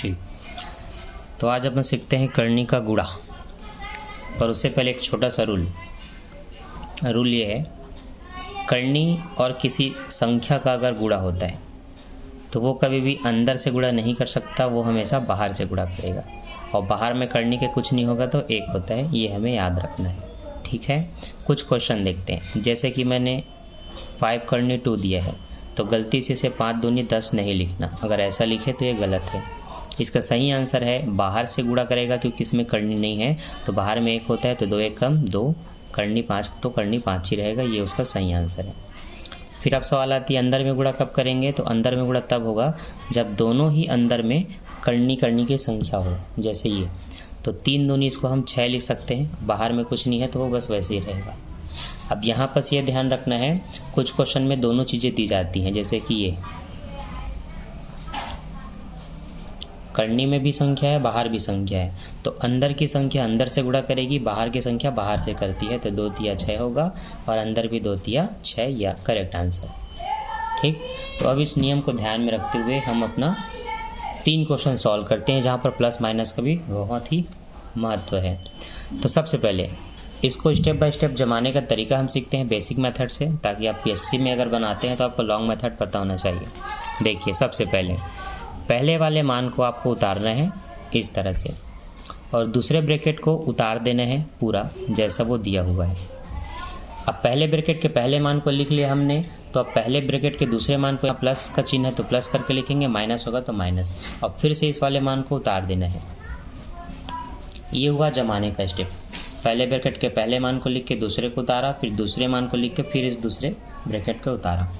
ठीक, तो आज अपन सीखते हैं करनी का गुणा। और उससे पहले एक छोटा सा रूल ये है, करनी और किसी संख्या का अगर गुणा होता है तो वो कभी भी अंदर से गुणा नहीं कर सकता, वो हमेशा बाहर से गुणा करेगा। और बाहर में करनी के कुछ नहीं होगा तो एक होता है, ये हमें याद रखना है। ठीक है, कुछ क्वेश्चन देखते हैं। जैसे कि मैंने 5 करनी 2 दिया है तो गलती से इसे 5 दूनी 10 नहीं लिखना। अगर ऐसा लिखे तो ये गलत है। इसका सही आंसर है बाहर से गुणा करेगा, क्योंकि इसमें करनी नहीं है तो बाहर में 1 होता है तो 2 1 कम 2, करनी 5 तो करनी 5 ही रहेगा। ये उसका सही आंसर है। फिर अब सवाल आती है अंदर में गुणा कब करेंगे, तो अंदर में गुणा तब होगा जब दोनों ही अंदर में करनी की संख्या हो। जैसे ये तो 3 दूनी इसको हम 6 लिख सकते हैं, बाहर में कुछ नहीं है तो वो बस वैसे ही रहेगा। अब यहाँ पर ये ध्यान रखना है, कुछ क्वेश्चन में दोनों चीज़ें दी जाती हैं। जैसे कि ये करनी में भी संख्या है, बाहर भी संख्या है, तो अंदर की संख्या अंदर से गुणा करेगी, बाहर की संख्या बाहर से करती है, तो 2 तिया 6 होगा और अंदर भी 2 तिया 6, या करेक्ट आंसर। ठीक, तो अब इस नियम को ध्यान में रखते हुए हम अपना 3 क्वेश्चन सॉल्व करते हैं, जहाँ पर प्लस माइनस का भी बहुत ही महत्व है। तो सबसे पहले इसको स्टेप बाय स्टेप जमाने का तरीका हम सीखते हैं बेसिक मेथड से, ताकि आप पीएससी में अगर बनाते हैं तो आपको लॉन्ग मेथड पता होना चाहिए। देखिए, सबसे पहले वाले मान को आपको उतारना है इस तरह से, और दूसरे ब्रैकेट को उतार देना है पूरा जैसा वो दिया हुआ है। अब पहले ब्रैकेट के पहले मान को लिख लिया हमने, तो अब पहले ब्रैकेट के दूसरे मान को प्लस का चिन्ह है तो प्लस करके लिखेंगे, माइनस होगा तो माइनस। अब फिर से इस वाले मान को उतार देना है। ये हुआ जमाने का स्टेप। पहले ब्रैकेट के पहले मान को लिख के दूसरे को उतारा, फिर दूसरे मान को लिख के फिर इस दूसरे ब्रैकेट को उतारा।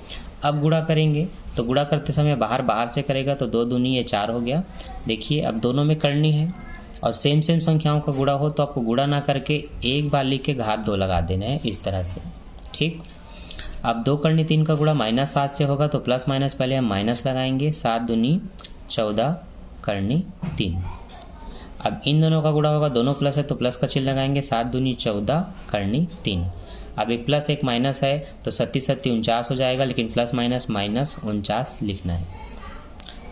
अब गुणा करेंगे तो गुणा करते समय बाहर से करेगा तो 2 दूनी ये 4 हो गया। देखिए, अब दोनों में करनी है और सेम संख्याओं का गुणा हो तो आपको गुणा ना करके एक बार लिख के घात 2 लगा देना है इस तरह से। ठीक, अब 2 करनी 3 का गुणा -7 से होगा तो प्लस माइनस पहले हम माइनस लगाएंगे, 7 दूनी 14 करनी 3। अब इन दोनों का गुणा होगा, दोनों प्लस है तो प्लस का चिन्ह लगाएंगे, 7 दूनी 14 करनी 3। अब एक प्लस एक माइनस है तो 37 37 49 हो जाएगा, लेकिन प्लस माइनस -49 लिखना है।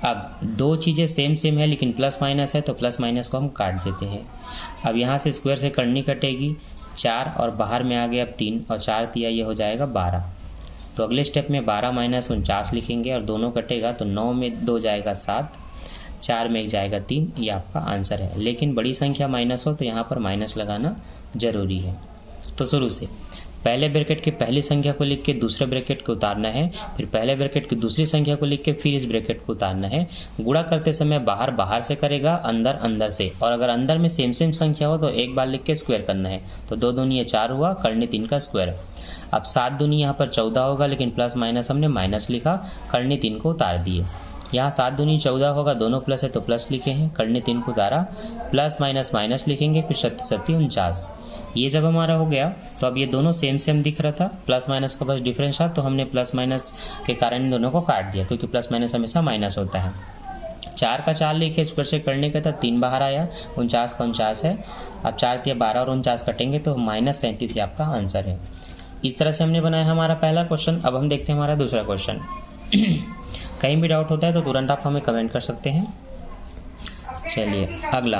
अब 2 चीज़ें सेम है लेकिन प्लस माइनस है तो प्लस माइनस को हम काट देते हैं। अब यहाँ से स्क्वायर से करनी कटेगी 4 और बाहर में आ गया अब 3 और 4 तिया ये हो जाएगा 12। तो अगले स्टेप में 12 - 49 लिखेंगे और दोनों कटेगा तो 9 में 2 जाएगा 7, 4 में 1 जाएगा 3, ये आपका आंसर है। लेकिन बड़ी संख्या माइनस हो तो यहाँ पर माइनस लगाना जरूरी है। तो शुरू से पहले ब्रैकेट की पहली संख्या को लिख के दूसरे ब्रैकेट को उतारना है, फिर पहले ब्रैकेट की दूसरी संख्या को लिख के फिर इस ब्रैकेट को उतारना है। गुणा करते समय बाहर से करेगा, अंदर से, और अगर अंदर में सेम संख्या हो तो एक बार लिख के स्क्वायर करना है। तो 2 दूनी 4 हुआ, करनी 3 का स्क्वायर। अब 7 दूनी यहाँ पर 14 होगा, लेकिन प्लस माइनस हमने माइनस लिखा, करनी 3 को उतार दिए। यहाँ 7 दूनी 14 होगा, दोनों प्लस है तो प्लस लिखे हैं, करनी 3 को उतारा, प्लस माइनस लिखेंगे, फिर 37 37 49। ये जब हमारा हो गया तो अब ये दोनों सेम दिख रहा था, प्लस माइनस का बस डिफरेंस था, तो हमने प्लस माइनस के कारण इन दोनों को काट दिया, क्योंकि प्लस माइनस हमेशा माइनस होता है। 4 का 4 लिखे, स्क्वायर से करने का था, 3 बाहर आया, 49 का 49 है। अब 4 तिया 12 और 49 कटेंगे तो -37 ये आपका आंसर है। इस तरह से हमने बनाया हमारा पहला क्वेश्चन। अब हम देखते हैं हमारा दूसरा क्वेश्चन। कहीं भी डाउट होता है तो तुरंत आप हमें कमेंट कर सकते हैं। चलिए अगला,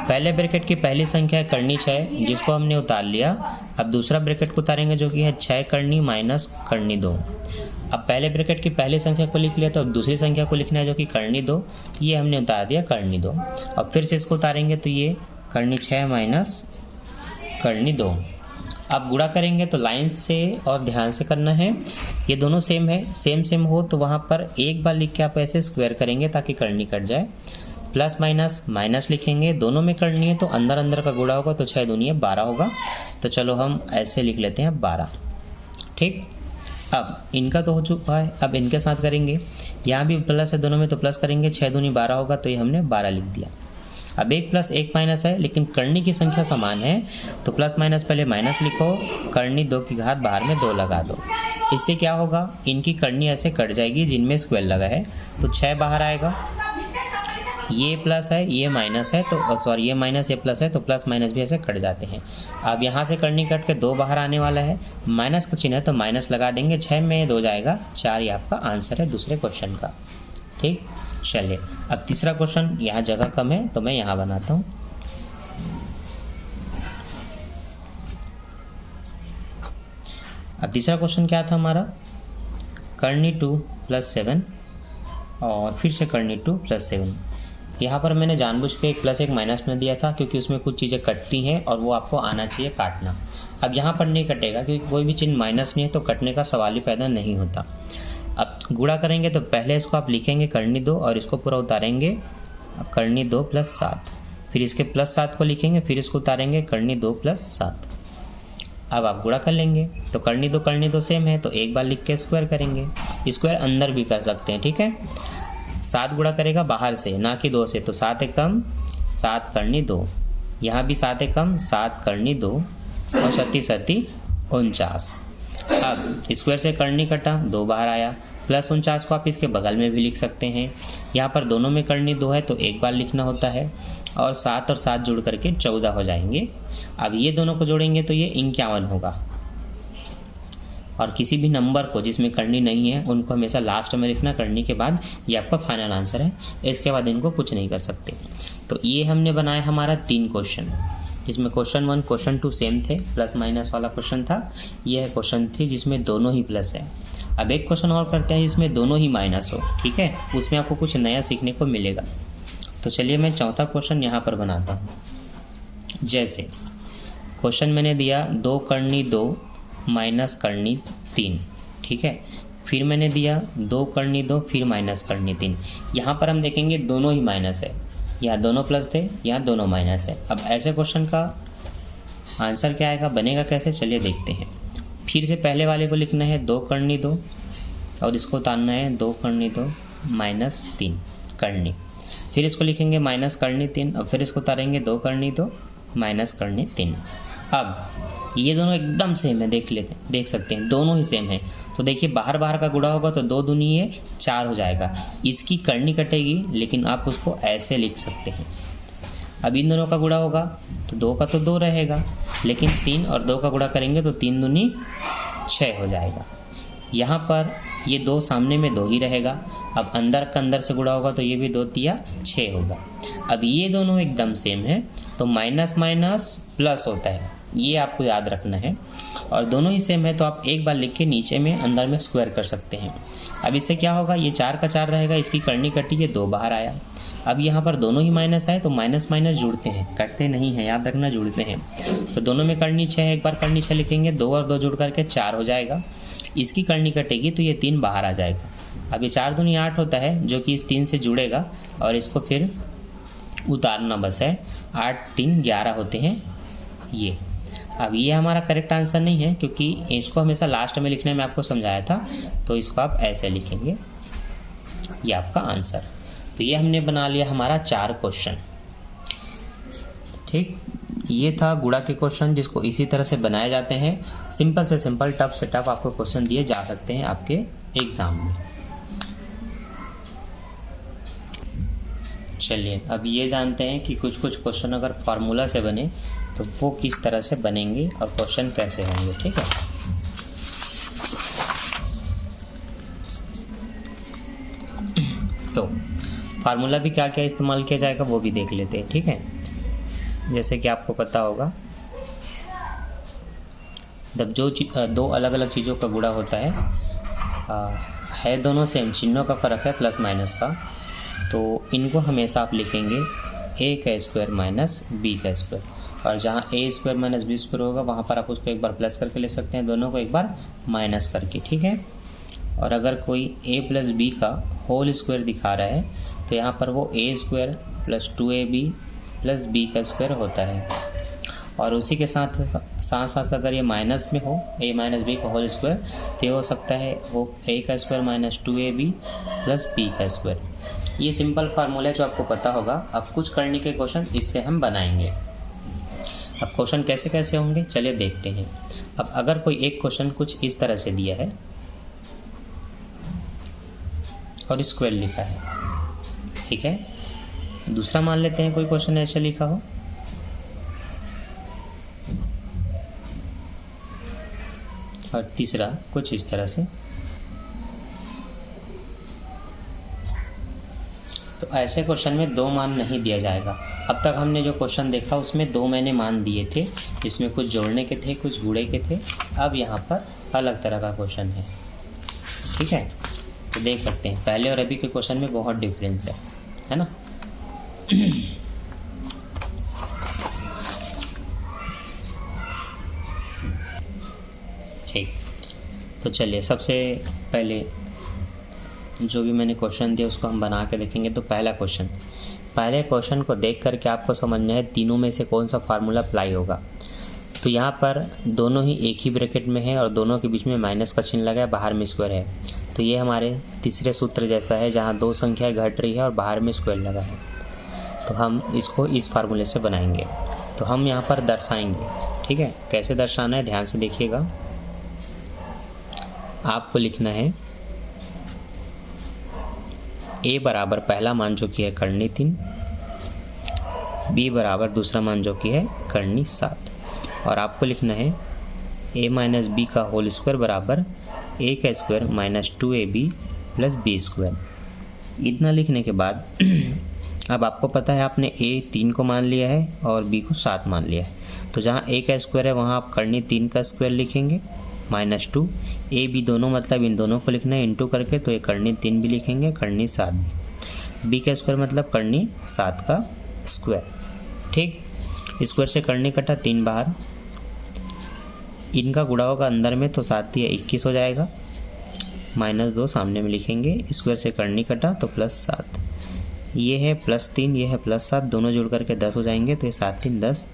पहले ब्रैकेट की पहली संख्या है करनी 6, जिसको हमने उतार लिया। अब दूसरा ब्रैकेट को उतारेंगे जो कि है 6 करनी माइनस करनी 2। अब पहले ब्रैकेट की पहली संख्या को लिख लिया तो अब दूसरी संख्या को लिखना है जो कि करनी 2, ये हमने उतार दिया करनी 2। अब फिर से इसको उतारेंगे तो ये करनी 6 माइनस करनी 2। अब गुणा करेंगे तो लाइन से और ध्यान से करना है, ये दोनों सेम है, सेम हो तो वहाँ पर एक बार लिख के आप ऐसे स्क्वायर करेंगे ताकि करनी कट जाए। प्लस माइनस लिखेंगे, दोनों में करनी है तो अंदर का गुणा होगा तो 6 दूनी 12 होगा। तो चलो हम ऐसे लिख लेते हैं 12। ठीक, अब इनका तो हो चुका है, अब इनके साथ करेंगे। यहाँ भी प्लस है दोनों में तो प्लस करेंगे, 6 दूनी 12 होगा, तो ये हमने 12 लिख दिया। अब 1 प्लस 1 माइनस है, लेकिन करनी की संख्या समान है तो प्लस माइनस पहले माइनस लिखो, करनी 2 की घात बाहर में 2 लगा दो। इससे क्या होगा, इनकी करनी ऐसे कट जाएगी जिनमें स्क्वायर लगा है, तो 6 बाहर आएगा। ये प्लस है ये माइनस है तो सॉरी ये माइनस ये प्लस है तो प्लस माइनस भी ऐसे कट जाते हैं। अब यहाँ से करनी कट के 2 बाहर आने वाला है, माइनस का चिन्ह है तो माइनस लगा देंगे, 6 में 2 जाएगा 4, ये आपका आंसर है दूसरे क्वेश्चन का। ठीक, चलिए अब तीसरा क्वेश्चन, यहाँ जगह कम है तो मैं यहाँ बनाता हूँ। अब तीसरा क्वेश्चन क्या था हमारा, कर्णी 2 + 7 और फिर से कर्णी 2 + 7। यहाँ पर मैंने जानबूझ के एक प्लस एक माइनस में दिया था क्योंकि उसमें कुछ चीज़ें कटती हैं और वो आपको आना चाहिए काटना। अब यहाँ पर नहीं कटेगा क्योंकि कोई भी चिन्ह माइनस नहीं है तो कटने का सवाल ही पैदा नहीं होता। अब गुणा करेंगे तो पहले इसको आप लिखेंगे कर्णी 2 और इसको पूरा उतारेंगे कर्णी 2 + 7, फिर इसके +7 को लिखेंगे, फिर इसको उतारेंगे कर्णी 2 + 7। अब आप गुणा कर लेंगे तो कर्णी 2 सेम है तो एक बार लिख के स्क्वायर करेंगे। स्क्वायर अंदर भी कर सकते हैं, ठीक है। 7 गुणा करेगा बाहर से ना कि 2 से, तो 7 एकम 7 कर्णी 2, यहाँ भी 7 एकम 7 कर्णी 2 और 7 49। अब स्क्वायर से कर्णी कटा, 2 बाहर आया, +49 को आप इसके बगल में भी लिख सकते हैं। यहाँ पर दोनों में कर्णी 2 है तो एक बार लिखना होता है और 7 और 7 जुड़ करके 14 हो जाएंगे। अब ये दोनों को जोड़ेंगे तो ये 51 होगा। और किसी भी नंबर को जिसमें कर्णी नहीं है उनको हमेशा लास्ट में लिखना कर्णी के बाद, ये आपका फाइनल आंसर है। इसके बाद इनको कुछ नहीं कर सकते। तो ये हमने बनाया हमारा 3 क्वेश्चन, जिसमें क्वेश्चन 1 क्वेश्चन 2 सेम थे, प्लस माइनस वाला क्वेश्चन था। ये है क्वेश्चन 3 जिसमें दोनों ही प्लस है। अब एक क्वेश्चन और करते हैं जिसमें दोनों ही माइनस हो, ठीक है, उसमें आपको कुछ नया सीखने को मिलेगा। तो चलिए मैं चौथा क्वेश्चन यहाँ पर बनाता हूँ। जैसे क्वेश्चन मैंने दिया 2 कर्णी 2 माइनस कर्णी 3, ठीक है। फिर मैंने दिया 2 कर्णी 2 फिर माइनस कर्णी 3। यहाँ पर हम देखेंगे दोनों ही माइनस है, यहाँ दोनों प्लस थे, यहाँ दोनों माइनस है। अब ऐसे क्वेश्चन का आंसर क्या आएगा, बनेगा कैसे, चलिए देखते हैं। फिर से पहले वाले को लिखना है 2 कर्णी 2 और इसको उतारना है 2 कर्णी 2 माइनस 3 कर्णी, फिर इसको लिखेंगे माइनस कर्णी 3 और फिर इसको उतारेंगे 2 कर्णी 2 माइनस कर्णी 3। अब ये दोनों एकदम सेम है, देख सकते हैं दोनों ही सेम है। तो देखिए बाहर बाहर का गुणा होगा तो 2 दूनी है 4 हो जाएगा। इसकी कर्णी कटेगी लेकिन आप उसको ऐसे लिख सकते हैं। अब इन दोनों का गुणा होगा तो 2 का तो 2 रहेगा, लेकिन 3 और 2 का गुणा करेंगे तो 3 दूनी 6 हो जाएगा। यहाँ पर ये 2 सामने में 2 ही रहेगा। अब अंदर का अंदर से गुणा होगा तो ये भी 2 तिया 6 होगा। अब ये दोनों एकदम सेम है तो माइनस माइनस प्लस होता है, ये आपको याद रखना है। और दोनों ही सेम है तो आप एक बार लिख के नीचे में अंदर में स्क्वायर कर सकते हैं। अब इससे क्या होगा, ये 4 का 4 रहेगा, इसकी कर्णी कटी, ये 2 बाहर आया। अब यहाँ पर दोनों ही माइनस है तो माइनस माइनस जुड़ते हैं, कटते नहीं हैं, याद रखना जुड़ते हैं। तो दोनों में कर्णी 6 है, एक बार कर्णी 6 लिखेंगे, 2 और 2 जुड़ करके 4 हो जाएगा। इसकी कर्णी कटेगी तो ये 3 बाहर आ जाएगा। अब ये 4 दूनी 8 होता है जो कि इस 3 से जुड़ेगा और इसको फिर उतारना बस है। 8 3 11 होते हैं ये। अब ये हमारा करेक्ट आंसर नहीं है क्योंकि इसको हमेशा लास्ट में लिखने में आपको समझाया था, तो इसको आप ऐसे लिखेंगे, ये आपका आंसर। तो ये हमने बना लिया हमारा 4 क्वेश्चन, ठीक। ये था गुणा के क्वेश्चन जिसको इसी तरह से बनाए जाते हैं। सिंपल से सिंपल, टफ से टफ आपको क्वेश्चन दिए जा सकते हैं आपके एग्जाम में। चलिए अब ये जानते हैं कि कुछ कुछ क्वेश्चन अगर फार्मूला से बने तो वो किस तरह से बनेंगे और क्वेश्चन कैसे होंगे, ठीक है। तो फार्मूला भी क्या क्या इस्तेमाल किया जाएगा वो भी देख लेते हैं, ठीक है। जैसे कि आपको पता होगा जब जो 2 अलग अलग चीज़ों का गुणा होता है दोनों सेम, चिन्हों का फ़र्क है प्लस माइनस का, तो इनको हमेशा आप लिखेंगे a का स्क्वायर माइनस b का स्क्वायर। और जहाँ a square minus b square होगा वहाँ पर आप उसको एक बार प्लस करके ले सकते हैं, दोनों को एक बार माइनस करके, ठीक है। और अगर कोई a प्लस b का होल स्क्वायर दिखा रहा है तो यहाँ पर वो a square plus 2ab plus b का स्क्वायर होता है। और उसी के साथ साथ अगर ये माइनस में हो a माइनस b का होल स्क्वायर तो ये हो सकता है वो a का square minus 2ab plus b का स्क्वायर। ये सिंपल फार्मूला है जो आपको पता होगा। अब कुछ करने के क्वेश्चन इससे हम बनाएंगे। अब क्वेश्चन कैसे कैसे होंगे चलिए देखते हैं। अब अगर कोई एक क्वेश्चन कुछ इस तरह से दिया है और स्क्वायर लिखा है, ठीक है। दूसरा मान लेते हैं कोई क्वेश्चन ऐसे लिखा हो और तीसरा कुछ इस तरह से। तो ऐसे क्वेश्चन में 2 मान नहीं दिया जाएगा। अब तक हमने जो क्वेश्चन देखा उसमें 2 मैंने मान दिए थे, जिसमें कुछ जोड़ने के थे कुछ गुणे के थे। अब यहाँ पर अलग तरह का क्वेश्चन है, ठीक है। तो देख सकते हैं पहले और अभी के क्वेश्चन में बहुत डिफरेंस है ना। ठीक, तो चलिए सबसे पहले जो भी मैंने क्वेश्चन दिया उसको हम बना के देखेंगे। तो पहले क्वेश्चन को देख करके आपको समझना है तीनों में से कौन सा फार्मूला अप्लाई होगा। तो यहाँ पर दोनों ही एक ही ब्रैकेट में है और दोनों के बीच में माइनस का चिन्ह लगा है, बाहर में स्क्वायर है। तो ये हमारे तीसरे सूत्र जैसा है जहाँ 2 संख्याएं घट रही है और बाहर में स्क्वायर लगा है। तो हम इसको इस फार्मूले से बनाएंगे। तो हम यहाँ पर दर्शाएंगे, ठीक है। कैसे दर्शाना है ध्यान से देखिएगा। आपको लिखना है a बराबर पहला मान जो कि है कर्णी 3, b बराबर दूसरा मान जो कि है कर्णी 7, और आपको लिखना है a माइनस बी का होल स्क्वायर बराबर a का square minus 2ab plus b square. इतना लिखने के बाद अब आपको पता है आपने a 3 को मान लिया है और b को 7 मान लिया है। तो जहाँ a का स्क्वायर है वहाँ आप कर्णी 3 का स्क्वायर लिखेंगे माइनस 2, a b दोनों मतलब इन दोनों को लिखना है इंटू करके। तो ये कर्णी 3 भी लिखेंगे, कर्णी 7 भी। b का स्क्वायर मतलब कर्णी 7 का स्क्वायर, ठीक। स्क्वायर से कर्णी कटा 3 बाहर, इनका गुणा होगा अंदर में तो 7 या 21 हो जाएगा, माइनस 2 सामने में लिखेंगे। स्क्वायर से कर्णी कटा तो प्लस 7, ये है प्लस 3, ये है प्लस 7, दोनों जुड़ करके 10 हो जाएंगे। तो ये 7 3 10,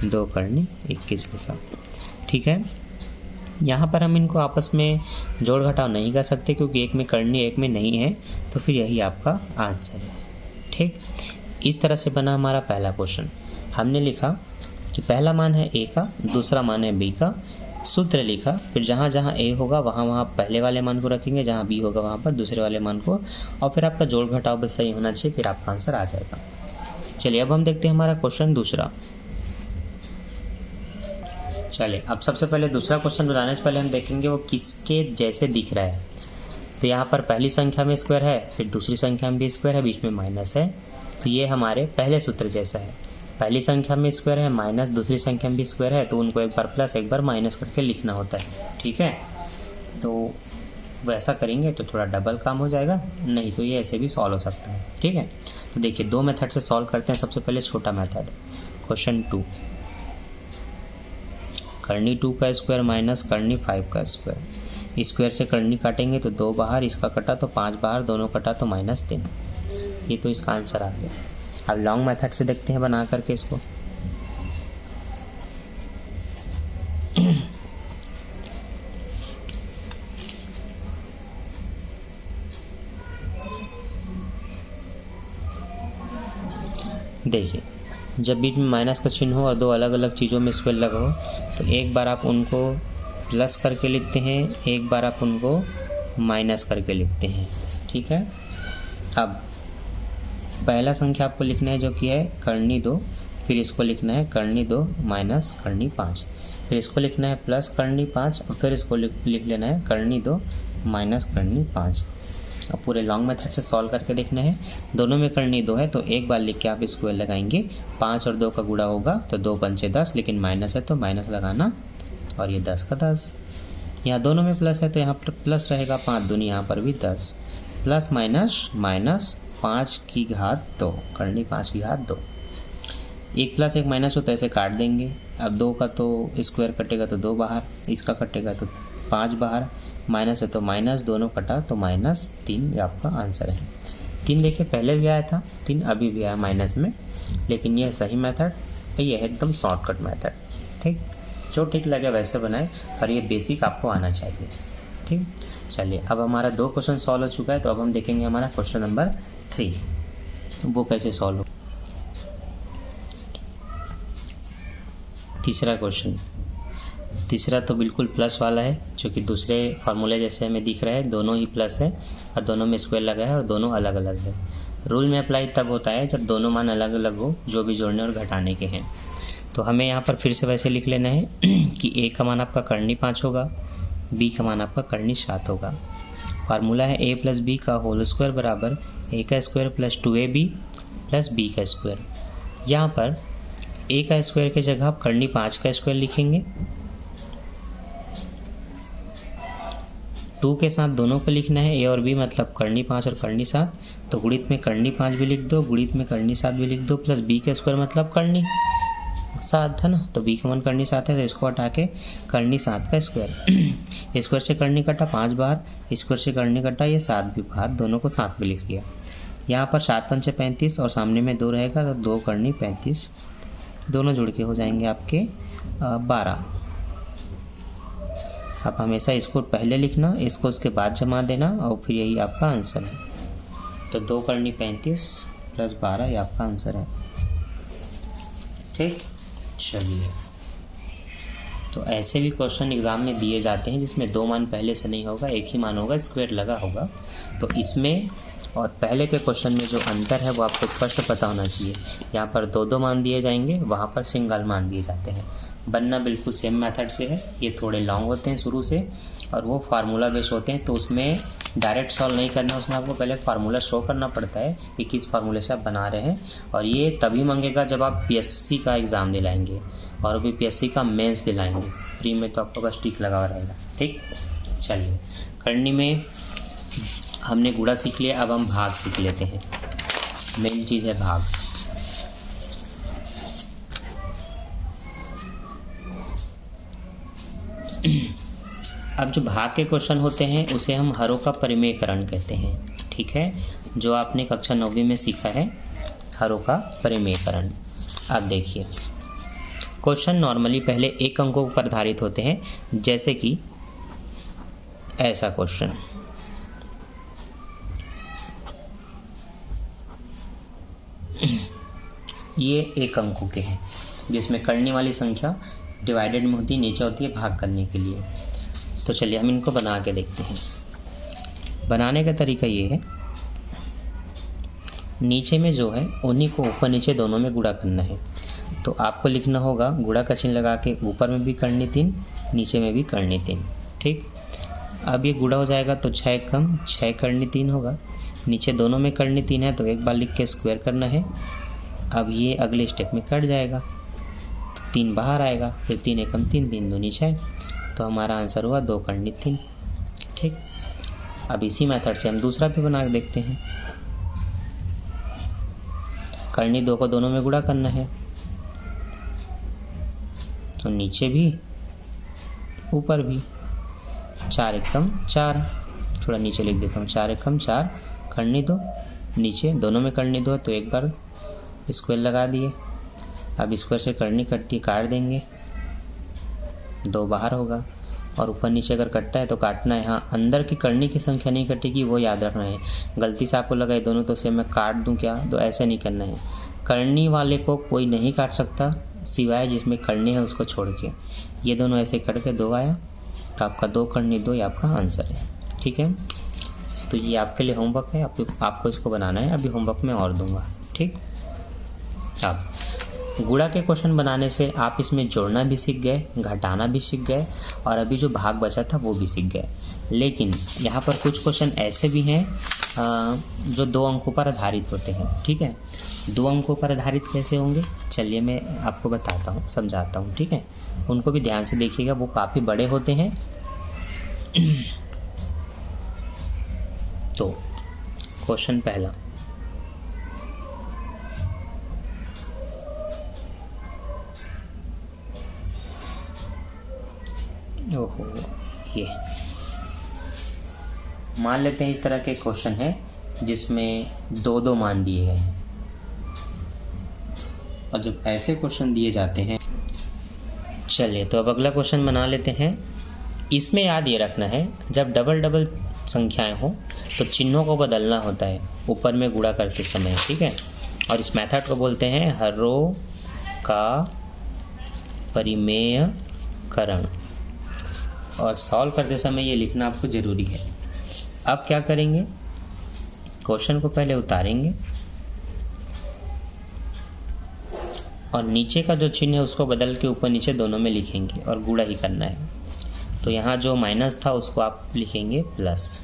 2 कर्णी 21 लिखा, ठीक है। यहाँ पर हम इनको आपस में जोड़ घटाव नहीं कर सकते क्योंकि एक में कर्णी एक में नहीं है, तो फिर यही आपका आंसर है, ठीक। इस तरह से बना हमारा पहला क्वेश्चन। हमने लिखा कि पहला मान है a का, दूसरा मान है b का, सूत्र लिखा, फिर जहाँ जहाँ a होगा वहाँ वहाँ पहले वाले मान को रखेंगे, जहाँ b होगा वहाँ पर दूसरे वाले मान को, और फिर आपका जोड़ घटाव बस सही होना चाहिए, फिर आपका आंसर आ जाएगा। चलिए अब हम देखते हैं हमारा क्वेश्चन दूसरा। चलिए अब सबसे पहले दूसरा क्वेश्चन बनाने से पहले हम देखेंगे वो किसके जैसे दिख रहा है। तो यहाँ पर पहली संख्या में स्क्वायर है, फिर दूसरी संख्या में भी स्क्वायर है, बीच में माइनस है। तो ये हमारे पहले सूत्र जैसा है। पहली संख्या में स्क्वायर है, माइनस दूसरी संख्या में भी स्क्वायर है, तो उनको एक बार प्लस एक बार माइनस करके लिखना होता है, ठीक है। तो वैसा करेंगे तो थोड़ा डबल काम हो जाएगा, नहीं तो ये ऐसे भी सॉल्व हो सकता है, ठीक है। तो देखिए 2 मेथड से सॉल्व करते हैं। सबसे पहले छोटा मेथड, क्वेश्चन 2, कर्णी 2 का स्क्वायर माइनस कर्णी 5 का स्क्वायर। स्क्वायर से कर्णी काटेंगे तो 2 बाहर, इसका कटा तो 5 बाहर, दोनों कटा तो -3। ये तो इसका आंसर आ गया। अब लॉन्ग मेथड से देखते हैं बना करके इसको। देखिए जब बीच में माइनस का चिन्ह हो और 2 अलग अलग चीज़ों में स्क्वायर लगा हो तो एक बार आप उनको प्लस करके लिखते हैं, एक बार आप उनको माइनस करके लिखते हैं, ठीक है। अब पहला संख्या आपको लिखना है जो कि है कर्णी 2, फिर इसको लिखना है कर्णी 2 माइनस कर्णी 5, फिर इसको लिखना है प्लस कर्णी 5, और फिर इसको लिख लेना है कर्णी 2 माइनस कर्णी 5। अब पूरे लॉन्ग मेथड से सॉल्व करके देखना है। दोनों में कर्णी 2 है तो एक बार लिख के आप स्क्वायर लगाएंगे, 5 और 2 का गुणा होगा तो 2 पंचे 10, लेकिन माइनस है तो माइनस लगाना, और ये 10 का 10। यहाँ दोनों में प्लस है तो यहाँ पर प्लस रहेगा, 5 दूनी यहाँ पर भी 10, प्लस माइनस माइनस 5 की घात 2, कर्णी 5 की घात 2। एक प्लस एक माइनस हो तो ऐसे काट देंगे। अब 2 का तो स्क्वायर कटेगा तो 2 बाहर, इसका कटेगा तो 5 बाहर, माइनस है तो माइनस, दोनों कटा तो -3, ये आपका आंसर है। 3 देखिए पहले भी आया था, 3 अभी भी आया माइनस में, लेकिन यह सही मेथड, ये है एकदम शॉर्टकट मेथड, ठीक। जो ठीक लगे वैसे बनाए, पर ये बेसिक आपको आना चाहिए, ठीक। चलिए अब हमारा 2 क्वेश्चन सॉल्व हो चुका है, तो अब हम देखेंगे हमारा क्वेश्चन नंबर 3, वो कैसे सॉल्व हो। तीसरा क्वेश्चन, तीसरा तो बिल्कुल प्लस वाला है, जो कि दूसरे फार्मूले जैसे हमें दिख रहा है, दोनों ही प्लस है और दोनों में स्क्वायर लगा है और दोनों अलग अलग है। रूल में अप्लाई तब होता है जब दोनों मान अलग अलग हो, जो भी जोड़ने और घटाने के हैं। तो हमें यहाँ पर फिर से वैसे लिख लेना है कि a का मान आपका कर्णी 5 होगा, b का मान आपका कर्णी 7 होगा। फार्मूला है a प्लस बी का होल स्क्वायर बराबर ए का square plus 2ab plus B का स्क्वायर। यहाँ पर ए का स्क्वायर की जगह आप कर्णी 5 का स्क्वायर लिखेंगे, 2 के साथ दोनों को लिखना है, ए और बी मतलब कर्णी 5 और कर्णी 7, तो गुणित में कर्णी 5 भी लिख दो, गुणित में कर्णी 7 भी लिख दो, प्लस बी का स्क्वायर मतलब कर्णी 7 था ना, तो बी का मान कर्णी 7 है, तो इसको हटा के कर्णी 7 का स्क्वायर। स्क्वायर से कर्णी कटा 5 बार, स्क्वायर से कर्णी कटा ये 7 भी बाहर, दोनों को साथ में लिख लिया। यहाँ पर 7 पंचे 35 और सामने में 2 रहेगा, तो 2 कर्णी 35, दोनों जुड़ के हो जाएंगे आपके 12। आप हमेशा इसको पहले लिखना, इसको उसके बाद जमा देना और फिर यही आपका आंसर है। तो 2 कर्णी 35 प्लस 12 ये आपका आंसर है। ठीक, चलिए। तो ऐसे भी क्वेश्चन एग्जाम में दिए जाते हैं जिसमें 2 मान पहले से नहीं होगा, एक ही मान होगा, स्क्वायर लगा होगा। तो इसमें और पहले के क्वेश्चन में जो अंतर है वो आपको स्पष्ट पता होना चाहिए। यहाँ पर 2 मान दिए जाएंगे, वहाँ पर सिंगल मान दिए जाते हैं। बनना बिल्कुल सेम मेथड से है, ये थोड़े लॉन्ग होते हैं शुरू से और वो फार्मूला बेस होते हैं, तो उसमें डायरेक्ट सॉल्व नहीं करना, उसमें आपको पहले फार्मूला शो करना पड़ता है कि किस फार्मूले से आप बना रहे हैं। और ये तभी मांगेगा जब आप पीएससी का एग्ज़ाम दिलाएंगे और अभी पीएससी का मेंस दिलाएंगे, प्री में तो आपको बस टिक लगा हुआ रहेगा। ठीक, चलिए। करनी में हमने गुणा सीख लिया, अब हम भाग सीख लेते हैं। मेन चीज़ है भाग। अब जो भाग के क्वेश्चन होते हैं उसे हम हरों का परिमेयकरण कहते हैं। ठीक है, जो आपने कक्षा 9वीं में सीखा है हरों का परिमेयकरण। अब देखिए, क्वेश्चन नॉर्मली पहले 1 अंकों पर आधारित होते हैं, जैसे कि ऐसा क्वेश्चन। ये 1 अंकों के हैं जिसमें करने वाली संख्या डिवाइडेड में होती है, नीचे होती है भाग करने के लिए। तो चलिए हम इनको बना के देखते हैं। बनाने का तरीका ये है, नीचे में जो है उन्हीं को ऊपर नीचे दोनों में गुणा करना है। तो आपको लिखना होगा गुणा का चिन्ह लगा के ऊपर में भी करनी 3, नीचे में भी करनी 3। ठीक, अब ये गुणा हो जाएगा तो 6 कम 6 करनी 3 होगा, नीचे दोनों में करनी 3 है तो एक बार लिख के स्क्वायर करना है। अब ये अगले स्टेप में कट जाएगा, 3 बाहर आएगा, फिर 3 एकम 3 3 दूनी 6, तो हमारा आंसर हुआ 2 करनी 3। ठीक, अब इसी मेथड से हम दूसरा भी बना के देखते हैं। करनी 2 को दोनों में गुणा करना है, तो नीचे भी ऊपर भी 4 एकम 4, थोड़ा नीचे लिख देता हूँ, 4 एकम 4 करनी 2, नीचे दोनों में करनी 2 तो एक बार स्क्वायर लगा दिए। अब स्क्वायर से करनी कटती काट देंगे, 2 बाहर होगा, और ऊपर नीचे अगर कटता है तो काटना है। हाँ, अंदर की करनी की संख्या नहीं कटेगी, वो याद रखना है। गलती से आपको लगा ये दोनों तो से मैं काट दूं क्या, तो ऐसे नहीं करना है। करनी वाले को कोई नहीं काट सकता सिवाय जिसमें करनी है उसको छोड़ के। ये दोनों ऐसे कट के 2 आया, तो आपका 2 करनी 2 ये आपका आंसर है। ठीक है, तो ये आपके लिए होमवर्क है, आपको इसको बनाना है। अभी होमवर्क में और दूंगा। ठीक, अब गुणा के क्वेश्चन बनाने से आप इसमें जोड़ना भी सीख गए, घटाना भी सीख गए, और अभी जो भाग बचा था वो भी सीख गए। लेकिन यहाँ पर कुछ क्वेश्चन ऐसे भी हैं जो 2 अंकों पर आधारित होते हैं। ठीक है, 2 अंकों पर आधारित कैसे होंगे, चलिए मैं आपको बताता हूँ, समझाता हूँ। ठीक है, उनको भी ध्यान से देखिएगा, वो काफ़ी बड़े होते हैं। तो क्वेश्चन पहला, ओहो, ये मान लेते हैं इस तरह के क्वेश्चन है जिसमें 2 मान दिए गए हैं। और जब ऐसे क्वेश्चन दिए जाते हैं, चलिए तो अब अगला क्वेश्चन बना लेते हैं। इसमें याद ये रखना है, जब डबल डबल संख्याएं हो तो चिन्हों को बदलना होता है ऊपर में गुणा करते समय। ठीक है, और इस मेथड को बोलते हैं हरों का परिमेयकरण, और सॉल्व करते समय ये लिखना आपको ज़रूरी है। अब क्या करेंगे, क्वेश्चन को पहले उतारेंगे और नीचे का जो चिन्ह है उसको बदल के ऊपर नीचे दोनों में लिखेंगे और गुणा ही करना है। तो यहाँ जो माइनस था उसको आप लिखेंगे प्लस,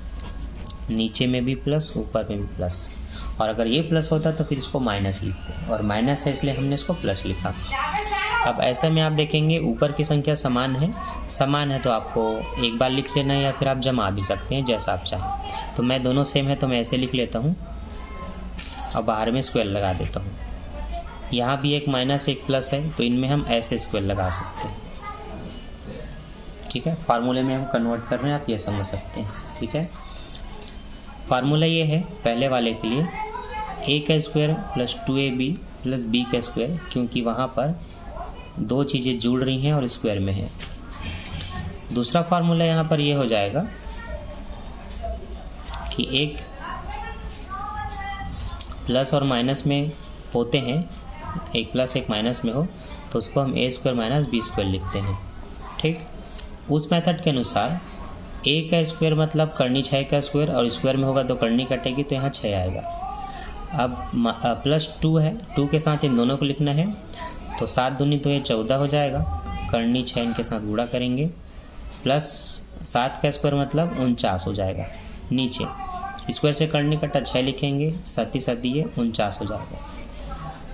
नीचे में भी प्लस ऊपर में भी प्लस, और अगर ये प्लस होता तो फिर इसको माइनस लिखते, और माइनस है इसलिए हमने इसको प्लस लिखा। अब ऐसे में आप देखेंगे ऊपर की संख्या समान है तो आपको एक बार लिख लेना है, या फिर आप जमा भी सकते हैं जैसा आप चाहें। तो मैं दोनों सेम है तो मैं ऐसे लिख लेता हूँ और बाहर में स्क्वायर लगा देता हूँ। यहाँ भी एक माइनस एक प्लस है तो इनमें हम ऐसे स्क्वायर लगा सकते हैं। ठीक है, फार्मूले में हम कन्वर्ट कर रहे हैं, आप ये समझ सकते हैं। ठीक है, फार्मूला ये है पहले वाले के लिए a का square plus 2ab plus b का स्क्वायर, क्योंकि वहाँ पर दो चीज़ें जुड़ रही हैं और स्क्वायर में है। दूसरा फार्मूला यहाँ पर ये हो जाएगा कि एक प्लस और माइनस में होते हैं, एक प्लस एक माइनस में हो तो उसको हम a square minus b square लिखते हैं। ठीक, उस मेथड के अनुसार a का स्क्वायर मतलब करनी 6 का स्क्वायर, और स्क्वायर में होगा तो करनी कटेगी तो यहाँ 6 आएगा। अब प्लस 2 है, 2 के साथ इन दोनों को लिखना है तो 7 दूनी तो ये 14 हो जाएगा, करनी 6 इनके साथ गुणा करेंगे, प्लस 7 का स्क्वायर मतलब 49 हो जाएगा। नीचे स्क्वायर से करनी कटा 6 लिखेंगे, 7 ये 49 हो जाएगा।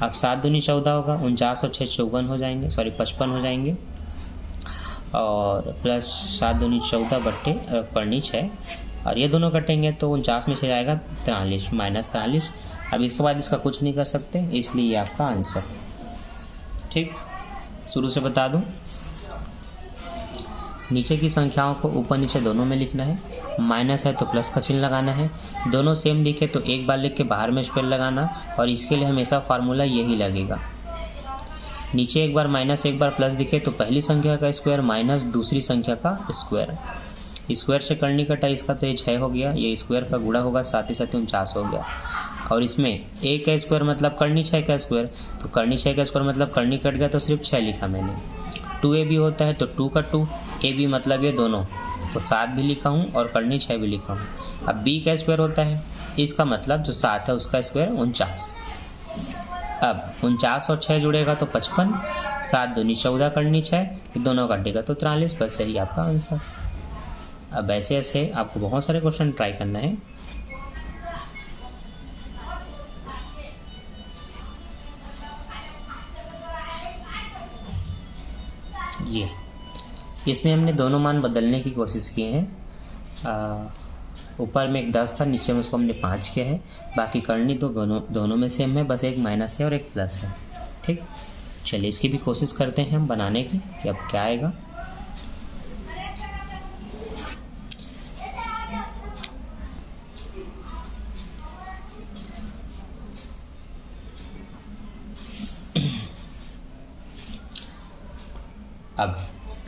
अब 7 दूनी 14 होगा, 49 और 6 54 हो जाएंगे, 55 हो जाएंगे, और प्लस 7 दूनी 14 बट्टे करनी 6, और ये दोनों कटेंगे तो 49 में से जाएगा 43 माइनस 43। अब इसके बाद इसका कुछ नहीं कर सकते, इसलिए ये आपका आंसर। ठीक, शुरू से बता दूं, नीचे की संख्याओं को ऊपर नीचे दोनों में लिखना है, माइनस है तो प्लस का चिन्ह लगाना है, दोनों सेम दिखे तो एक बार लिख के बाहर में स्क्वायर लगाना, और इसके लिए हमेशा फार्मूला यही लगेगा। नीचे एक बार माइनस एक बार प्लस दिखे तो पहली संख्या का स्क्वायर माइनस दूसरी संख्या का स्क्वायर, स्क्वायर से करनी कटा इसका तो ये 6 हो गया, ये स्क्वायर का गुणा होगा 7 7 49 हो गया। और इसमें a का स्क्वायर मतलब करनी 6 का स्क्वायर, तो करनी 6 का स्क्वायर मतलब करनी कट गया तो सिर्फ 6 लिखा मैंने। 2ab होता है तो 2 का 2, ab मतलब ये दोनों, तो 7 भी लिखा हूँ और करनी 6 भी लिखा हूँ। अब b का स्क्वायर होता है, इसका मतलब जो 7 है उसका स्क्वायर 49। अब 49 और 6 जुड़ेगा तो 55, 7 दूनी 14 करनी 6, दोनों काटेगा तो 43, बस यही आपका आंसर। अब ऐसे ऐसे आपको बहुत सारे क्वेश्चन ट्राई करना है। ये इसमें हमने दोनों मान बदलने की कोशिश की है। ऊपर में एक 10 था, नीचे में उसको हमने 5 किया है, बाकी करनी तो दोनों में सेम है, बस एक माइनस है और एक प्लस है। ठीक, चलिए इसकी भी कोशिश करते हैं हम बनाने की कि अब क्या आएगा। अब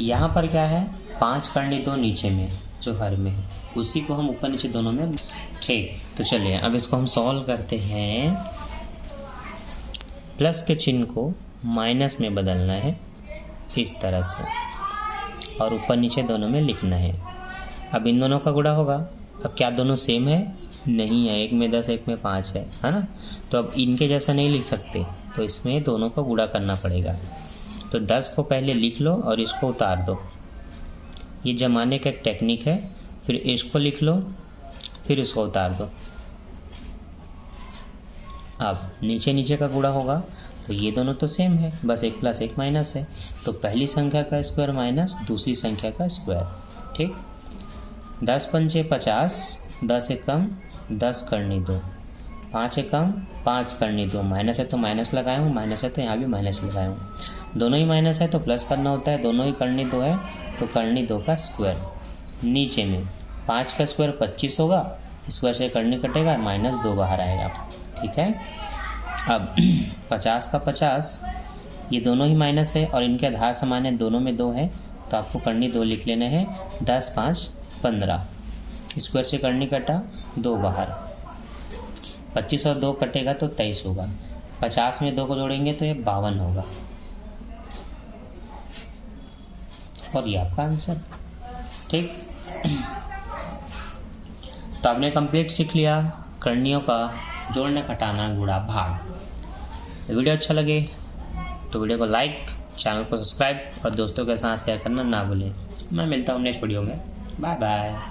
यहाँ पर क्या है, 5 करनी 2 नीचे में जो हर में है, उसी को हम ऊपर नीचे दोनों में। ठीक, तो चलिए अब इसको हम सॉल्व करते हैं। प्लस के चिन्ह को माइनस में बदलना है इस तरह से, और ऊपर नीचे दोनों में लिखना है। अब इन दोनों का गुणा होगा। अब क्या दोनों सेम है? नहीं है, एक में 10 एक में 5 है ना। तो अब इनके जैसा नहीं लिख सकते, तो इसमें दोनों को गुणा करना पड़ेगा। तो 10 को पहले लिख लो और इसको उतार दो, ये जमाने का एक टेक्निक है। फिर इसको लिख लो, फिर इसको उतार दो। अब नीचे नीचे का गुणा होगा तो ये दोनों तो सेम है, बस एक प्लस एक माइनस है। तो पहली संख्या का स्क्वायर माइनस दूसरी संख्या का स्क्वायर। ठीक, 10 पंचे 50, 10 एकम 10 करनी 2, 5 एकम 5 करनी 2। माइनस है तो माइनस लगाया हूँ, माइनस है तो यहाँ भी माइनस लगाया हूँ। दोनों ही माइनस है तो प्लस करना होता है, दोनों ही करनी 2 है तो करनी 2 का स्क्वायर। नीचे में 5 का स्क्वायर 25 होगा, स्क्वायर से करनी कटेगा, -2 बाहर आएगा। ठीक है, अब 50 का 50, ये दोनों ही माइनस है और इनके आधार समान है, दोनों में 2 है तो आपको करनी 2 लिख लेना है। 10 5 15, स्क्वायर से करनी कटा 2 बाहर, 25 और 2 कटेगा तो 23 होगा। 50 में 2 को जोड़ेंगे तो ये 52 होगा, और ये आपका आंसर। ठीक, तो आपने कंप्लीट सीख लिया करणियों का जोड़ना, घटाना, गुणा, भाग। वीडियो अच्छा लगे तो वीडियो को लाइक, चैनल को सब्सक्राइब और दोस्तों के साथ शेयर करना ना भूलें। मैं मिलता हूँ नेक्स्ट वीडियो में। Bye bye.